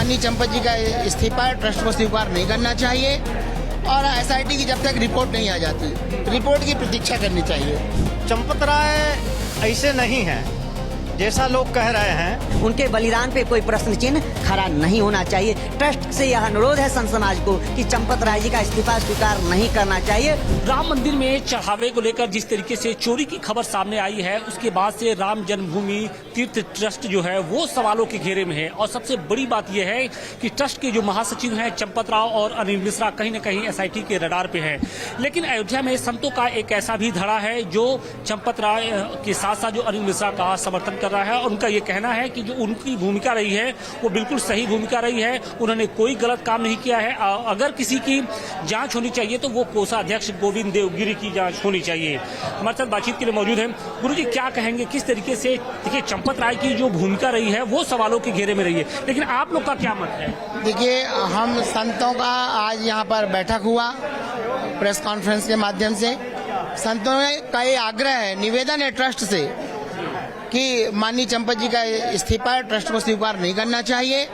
माननीय चंपत जी का इस्तीफा ट्रस्ट को स्वीकार नहीं करना चाहिए और एसआईटी की जब तक रिपोर्ट नहीं आ जाती रिपोर्ट की प्रतीक्षा करनी चाहिए। चंपत राय ऐसे नहीं है जैसा लोग कह रहे हैं। उनके बलिदान पे कोई प्रश्न चिन्ह खड़ा नहीं होना चाहिए। ट्रस्ट से यह अनुरोध है संत समाज को कि चंपत राय जी का इस्तीफा स्वीकार नहीं करना चाहिए। राम मंदिर में चढ़ावे को लेकर जिस तरीके से चोरी की खबर सामने आई है, उसके बाद से राम जन्मभूमि तीर्थ ट्रस्ट जो है वो सवालों के घेरे में है। और सबसे बड़ी बात यह है कि ट्रस्ट के जो महासचिव हैं चंपत राव और अनिल मिश्रा कहीं न कहीं एसआईटी के रडार पे है। लेकिन अयोध्या में संतों का एक ऐसा भी धड़ा है जो चंपत राय के साथ साथ जो अनिल मिश्रा का समर्थन रहा है। और उनका ये कहना है कि जो उनकी भूमिका रही है वो बिल्कुल सही भूमिका रही है। उन्होंने कोई गलत काम नहीं किया है। अगर किसी की जांच होनी चाहिए तो वो कोषाध्यक्ष गोविंद देवगिरी की जांच होनी चाहिए। हमारे साथ बातचीत के लिए मौजूद हैं गुरुजी, क्या कहेंगे किस तरीके से देखिए चंपत राय की जो भूमिका रही है वो सवालों के घेरे में रही है, लेकिन आप लोग का क्या मत है? देखिए, हम संतों का आज यहाँ पर बैठक हुआ प्रेस कॉन्फ्रेंस के माध्यम से। संतों का ये आग्रह है, निवेदन है ट्रस्ट से कि माननीय चंपत जी का इस्तीफा ट्रस्ट को स्वीकार नहीं करना चाहिए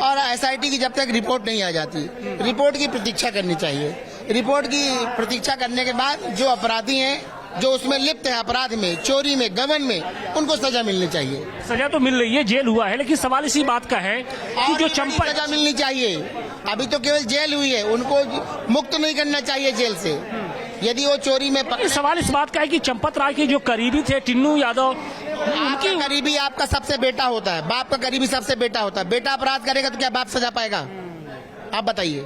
और एसआईटी की जब तक रिपोर्ट नहीं आ जाती रिपोर्ट की प्रतीक्षा करनी चाहिए। रिपोर्ट की प्रतीक्षा करने के बाद जो अपराधी हैं, जो उसमें लिप्त है अपराध में, चोरी में, गबन में, उनको सजा मिलनी चाहिए। सजा तो मिल रही है, जेल हुआ है, लेकिन सवाल इसी बात का है कि जो चंपत सजा मिलनी चाहिए। अभी तो केवल जेल हुई है, उनको मुक्त नहीं करना चाहिए जेल से। यदि वो चोरी में सवाल इस बात का है कि चंपत राय के जो करीबी थे टिन्नू यादव, उनकी करीबी आपका सबसे बेटा होता है, बाप का करीबी सबसे बेटा होता है। बेटा अपराध करेगा तो क्या बाप सजा पाएगा? आप बताइए,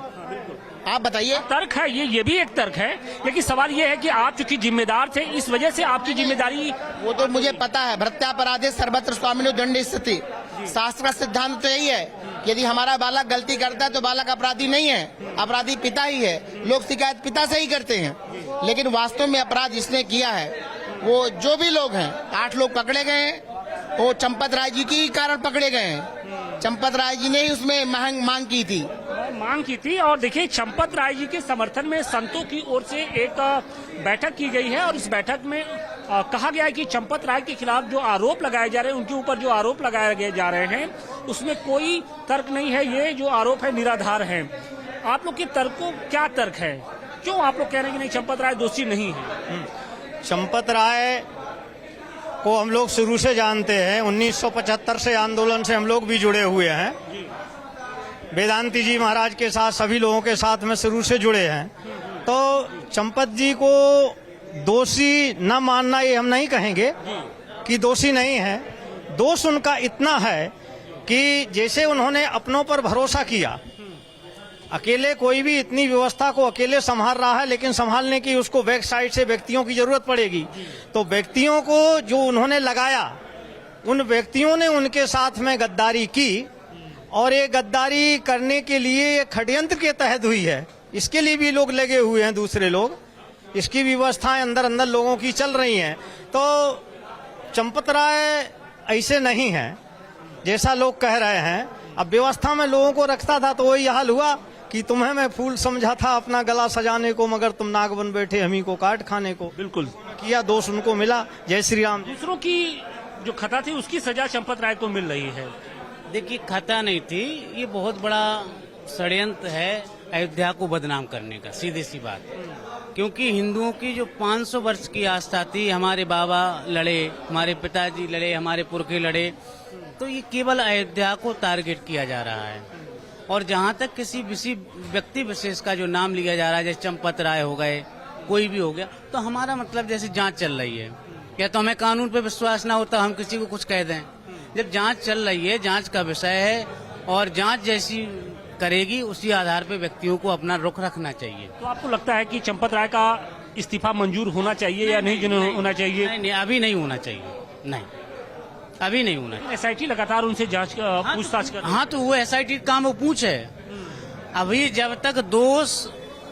आप बताइए। तर्क है ये भी एक तर्क है, लेकिन सवाल ये है कि आप चूंकि जिम्मेदार थे, इस वजह से आपकी जिम्मेदारी। वो तो मुझे पता है, भृत्यापराधे सर्वत्र स्वामिनो दंड स्थिति। शास्त्र का सिद्धांत तो यही है, यदि हमारा बालक गलती करता है तो बालक अपराधी नहीं है, अपराधी पिता ही है। लोग शिकायत पिता से ही करते हैं, लेकिन वास्तव में अपराध जिसने किया है वो जो भी लोग हैं, 8 लोग पकड़े गए हैं, वो चंपत राय जी के कारण पकड़े गए हैं। चंपत राय जी ने ही उसमें मांग की थी। और देखिए, चंपत राय जी के समर्थन में संतों की ओर से एक बैठक की गई है और इस बैठक में कहा गया है कि चंपत राय के खिलाफ जो आरोप लगाए जा रहे हैं, उनके ऊपर जो आरोप लगाए जा रहे हैं उसमें कोई तर्क नहीं है। ये जो आरोप है निराधार है। आप लोग के तर्क को क्या तर्क है? क्यों आप लोग कह रहे हैं कि नहीं चंपत राय दोषी नहीं है? चंपत राय को हम लोग शुरू से जानते हैं। 1975 से आंदोलन से हम लोग भी जुड़े हुए हैं। वेदांती जी महाराज के साथ, सभी लोगों के साथ में शुरू से जुड़े हैं। तो चंपत जी को दोषी न मानना ये हम नहीं कहेंगे कि दोषी नहीं है। दोष उनका इतना है कि जैसे उन्होंने अपनों पर भरोसा किया, अकेले कोई भी इतनी व्यवस्था को अकेले संभाल रहा है, लेकिन संभालने की उसको बैक साइड से व्यक्तियों की जरूरत पड़ेगी। तो व्यक्तियों को जो उन्होंने लगाया, उन व्यक्तियों ने उनके साथ में गद्दारी की और ये गद्दारी करने के लिए षड्यंत्र के तहत हुई है। इसके लिए भी लोग लगे हुए हैं, दूसरे लोग, इसकी व्यवस्थाएं अंदर अंदर लोगों की चल रही हैं। तो चंपत राय ऐसे नहीं है जैसा लोग कह रहे हैं। अब व्यवस्था में लोगों को रखता था तो वही हाल हुआ कि तुम्हें मैं फूल समझा था अपना गला सजाने को, मगर तुम नाग बन बैठे हमी को काट खाने को। बिल्कुल किया, दोष उनको मिला। जय श्री राम। दूसरों की जो खता थी उसकी सजा चंपत राय को मिल रही है। देखिए, खता नहीं थी, ये बहुत बड़ा षड्यंत्र है अयोध्या को बदनाम करने का, सीधी सी बात। क्योंकि हिंदुओं की जो 500 वर्ष की आस्था थी, हमारे बाबा लड़े, हमारे पिताजी लड़े, हमारे पुरखे लड़े, तो ये केवल अयोध्या को टारगेट किया जा रहा है। और जहाँ तक किसी व्यक्ति विशेष का जो नाम लिया जा रहा है, जैसे चंपत राय हो गए, कोई भी हो गया, तो हमारा मतलब जैसे जांच चल रही है, या तो हमें कानून पे विश्वास ना होता हम किसी को कुछ कह दें। जब जांच चल रही है, जांच का विषय है और जांच जैसी करेगी उसी आधार पे व्यक्तियों को अपना रुख रखना चाहिए। तो आपको लगता है कि चंपत राय का इस्तीफा मंजूर होना चाहिए या नहीं होना चाहिए? नहीं, अभी नहीं होना चाहिए, नहीं, अभी नहीं होना चाहिए। एसआईटी लगातार उनसे जांच पूछताछ कर। हाँ, तो वो एसआईटी काम वो पूछे। अभी जब तक दोष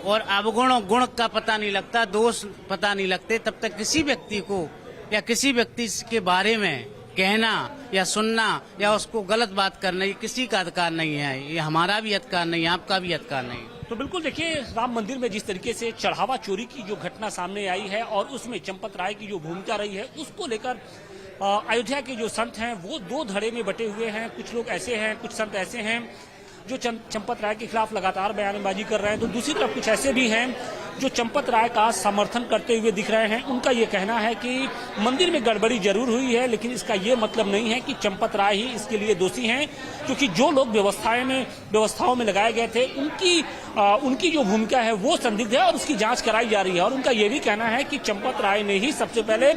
और अवगुण गुण का पता नहीं लगता, दोष पता नहीं लगते, तब तक किसी व्यक्ति को या किसी व्यक्ति के बारे में कहना या सुनना या उसको गलत बात करना, ये किसी का अधिकार नहीं है। ये हमारा भी अधिकार नहीं है, आपका भी अधिकार नहीं है। तो बिल्कुल देखिए, राम मंदिर में जिस तरीके से चढ़ावा चोरी की जो घटना सामने आई है और उसमें चंपत राय की जो भूमिका रही है, उसको लेकर अयोध्या के जो संत हैं वो 2 धड़े में बटे हुए हैं। कुछ लोग ऐसे हैं, कुछ संत ऐसे हैं जो चंपत राय के खिलाफ लगातार बयानबाजी कर रहे हैं, तो दूसरी तरफ कुछ ऐसे भी हैं जो चंपत राय का समर्थन करते हुए दिख रहे हैं। उनका ये कहना है कि मंदिर में गड़बड़ी जरूर हुई है, लेकिन इसका ये मतलब नहीं है कि चंपत राय ही इसके लिए दोषी हैं, क्योंकि जो लोग व्यवस्थाओं में लगाए गए थे उनकी जो भूमिका है वो संदिग्ध है और उसकी जांच कराई जा रही है। और उनका ये भी कहना है कि चंपत राय ने ही सबसे पहले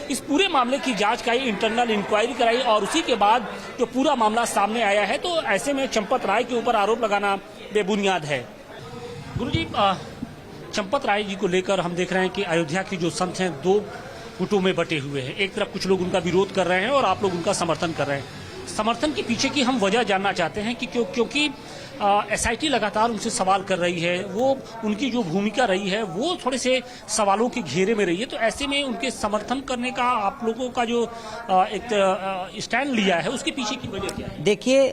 इस पूरे मामले की जांच कराई, इंटरनल इंक्वायरी कराई और उसी के बाद जो पूरा मामला सामने आया है, तो ऐसे में चंपत राय के ऊपर आरोप लगाना बेबुनियाद है। गुरुजी, चंपत राय जी को लेकर हम देख रहे हैं कि अयोध्या के जो संत हैं दो गुटों में बटे हुए हैं। एक तरफ कुछ लोग उनका विरोध कर रहे हैं और आप लोग उनका समर्थन कर रहे हैं। समर्थन के पीछे की हम वजह जानना चाहते हैं कि क्योंकि एसआईटी लगातार उनसे सवाल कर रही है, वो उनकी जो भूमिका रही है वो थोड़े से सवालों के घेरे में रही है, तो ऐसे में उनके समर्थन करने का आप लोगों का जो एक स्टैंड लिया है उसके पीछे की वजह क्या है? देखिए,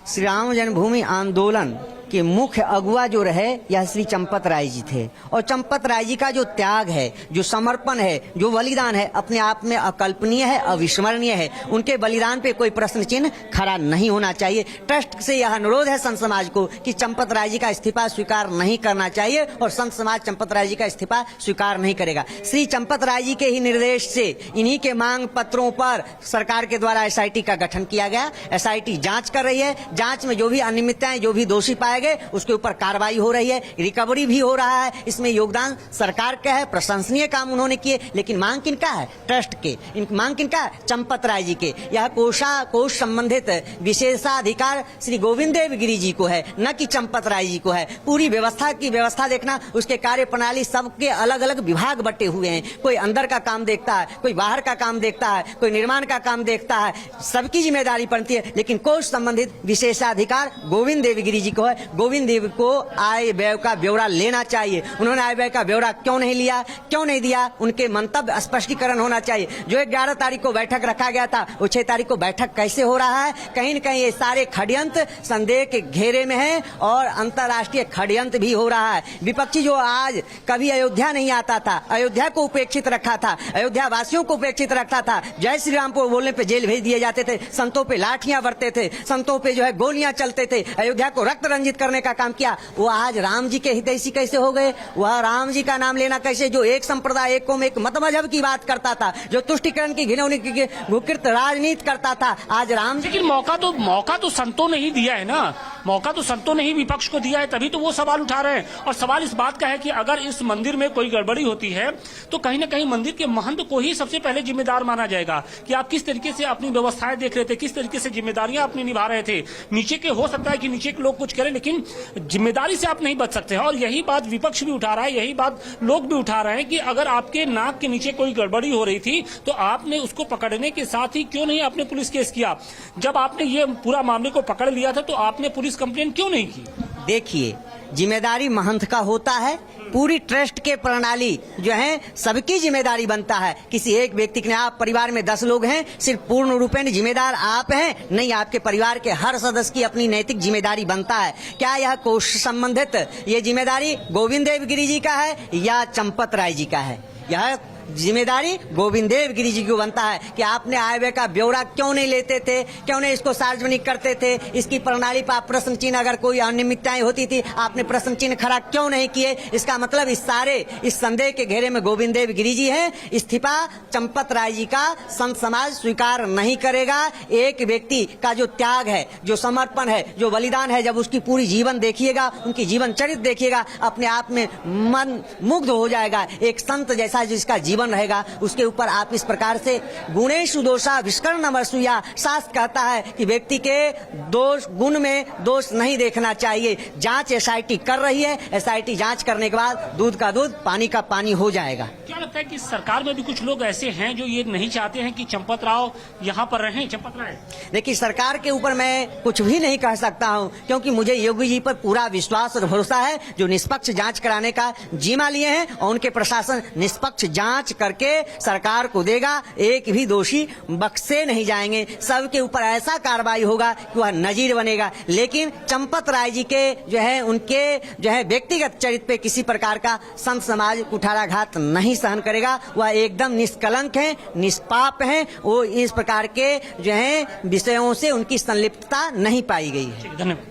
श्री राम जन्मभूमि आंदोलन के मुख्य अगुवा जो रहे यह श्री चंपत राय जी थे। और चंपत राय जी का जो त्याग है, जो समर्पण है, जो बलिदान है, अपने आप में अकल्पनीय है, अविस्मरणीय है। उनके बलिदान पे कोई प्रश्न चिन्ह खड़ा नहीं होना चाहिए। ट्रस्ट से यह अनुरोध है संत समाज को कि चंपत राय जी का इस्तीफा स्वीकार नहीं करना चाहिए और संत समाज चंपत राय जी का इस्तीफा स्वीकार नहीं करेगा। श्री चंपत राय जी के ही निर्देश से इन्हीं के मांग पत्रों पर सरकार के द्वारा एसआईटी का गठन किया गया। एसआईटी जांच कर रही है, जांच में जो भी अनियमितताएं, जो भी दोषी पाए गए उसके ऊपर कार्रवाई हो रही है, रिकवरी भी हो रहा है। इसमें योगदान सरकार का है, प्रशंसनीय काम उन्होंने किए, लेकिन मांग किनका है? ट्रस्ट के। मांग किनका है? चंपत राय जी के। यह कोष संबंधित विशेषाधिकार श्री गोविंद देव गिरी जी को है, न कि चंपत राय जी को है। पूरी व्यवस्था की व्यवस्था देखना, उसके कार्य प्रणाली सबके अलग अलग विभाग बटे हुए हैं। कोई अंदर का काम देखता है, कोई बाहर का काम देखता है, कोई निर्माण का काम देखता है, सबकी जिम्मेदारी बनती है। लेकिन कोष संबंधित विशेषाधिकार गोविंद देव गिरी जी को है। गोविंद देव को आय व्यय का ब्यौरा लेना चाहिए। उन्होंने आय व्यय का ब्यौरा क्यों नहीं लिया, क्यों नहीं दिया? उनके मंतव्य स्पष्टीकरण होना चाहिए। जो 11 तारीख को बैठक रखा गया था, वो 6 तारीख को बैठक कैसे हो रहा है? कहीं न कहीं ये सारे षड्यंत्र संदेह के घेरे में है और अंतर्राष्ट्रीय षड्यंत्र भी हो रहा है। विपक्षी जो आज कभी अयोध्या नहीं आता था, अयोध्या को उपेक्षित रखा था, अयोध्या वासियों को उपेक्षित रखता था, जय श्री राम को बोलने पे जेल भेज दिए जाते थे, संतों पे लाठियां बरते थे, संतों पे जो है गोलियां चलते थे, अयोध्या को रक्त रंजित करने का काम किया, वो आज राम जी के हितैषी कैसे हो गए? वह राम जी का नाम लेना कैसे? जो एक संप्रदाय, एक कौम, एक मत मजहब की बात करता था, जो तुष्टिकरण की घिनौनी की भूकृत राजनीति करता था, आज राम जी। लेकिन मौका तो संतों ने ही दिया है ना, मौका तो संतों ने ही विपक्ष को दिया है, तभी तो वो सवाल उठा रहे हैं। और सवाल इस बात का है कि अगर इस मंदिर में कोई गड़बड़ी होती है तो कहीं ना कहीं मंदिर के महंत को ही सबसे पहले जिम्मेदार माना जाएगा कि आप किस तरीके से अपनी व्यवस्थाएं देख रहे थे, किस तरीके से जिम्मेदारियां अपनी निभा रहे थे। नीचे के हो सकता है कि नीचे के लोग कुछ करें, लेकिन जिम्मेदारी से आप नहीं बच सकते हैं। और यही बात विपक्ष भी उठा रहा है, यही बात लोग भी उठा रहे हैं कि अगर आपके नाक के नीचे कोई गड़बड़ी हो रही थी तो आपने उसको पकड़ने के साथ ही क्यों नहीं आपने पुलिस केस किया? जब आपने ये पूरा मामले को पकड़ लिया था तो आपने पुलिस कंप्लेंट क्यों नहीं की? देखिए, जिम्मेदारी महंत का होता है, पूरी ट्रस्ट के प्रणाली जो है सबकी जिम्मेदारी बनता है। किसी एक व्यक्ति के, आप परिवार में 10 लोग हैं, सिर्फ पूर्ण रूपेण जिम्मेदार आप हैं? नहीं, आपके परिवार के हर सदस्य की अपनी नैतिक जिम्मेदारी बनता है। क्या यह कोष संबंधित ये जिम्मेदारी गोविंद देव गिरी जी का है या चंपत राय जी का है? यह जिम्मेदारी गोविंद देव गिरी जी को बनता है कि आपने आय व्यय का ब्यौरा क्यों नहीं लेते थे, क्यों नहीं इसको सार्वजनिक करते थे, इसकी प्रणाली पर प्रश्न चिन्ह, अगर कोई अनियमितताएं होती थी आपने प्रश्न चिन्ह खड़ा क्यों नहीं किए? इसका मतलब इस संदेह के घेरे में गोविंद देव गिरी जी हैं। इस्तीफा चंपत राय जी का संत समाज स्वीकार नहीं करेगा। एक व्यक्ति का जो त्याग है, जो समर्पण है, जो बलिदान है, जब उसकी पूरी जीवन देखिएगा, उनकी जीवन चरित्र देखिएगा, अपने आप में मन मुग्ध हो जाएगा। एक संत जैसा जिसका जीवन रहेगा, उसके ऊपर आप इस प्रकार से गुणेषु दोषा विष्कर्ण अमरसूया, शास्त्र कहता है कि व्यक्ति के दोष गुण में दोष नहीं देखना चाहिए। जांच एसआईटी कर रही है, एसआईटी जांच करने के बाद दूध का दूध, पानी का पानी हो जाएगा। क्या लगता है कि सरकार में भी कुछ लोग ऐसे हैं जो ये नहीं चाहते हैं कि चंपत राव यहाँ पर रहें? चंपत राय, देखिए, सरकार के ऊपर मैं कुछ भी नहीं कह सकता हूँ, क्योंकि मुझे योगी जी पर पूरा विश्वास और भरोसा है, जो निष्पक्ष जांच कराने का जिम्मा लिए हैं और उनके प्रशासन निष्पक्ष जांच करके सरकार को देगा। एक भी दोषी बख्शे नहीं जाएंगे, सबके ऊपर ऐसा कार्रवाई होगा कि वह नजीर बनेगा। लेकिन चंपत राय जी के जो है, उनके जो है व्यक्तिगत चरित्र पे किसी प्रकार का संत समाज कुठाराघात नहीं सहन करेगा। वह एकदम निष्कलंक हैं, निष्पाप हैं, वो इस प्रकार के जो है विषयों से उनकी संलिप्तता नहीं पाई गई है। धन्यवाद।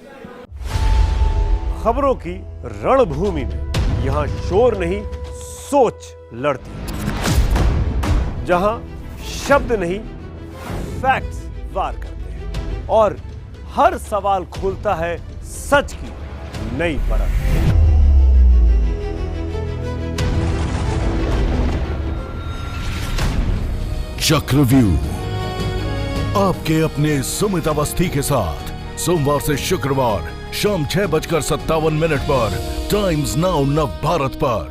खबरों की रणभूमि में यहाँ शोर नहीं सोच लड़ती है, जहां शब्द नहीं फैक्ट्स वार करते हैं और हर सवाल खोलता है सच की नई परत। चक्रव्यूह आपके अपने सुमित अवस्थी के साथ सोमवार से शुक्रवार शाम 6:57 पर टाइम्स नाउ नव भारत पर।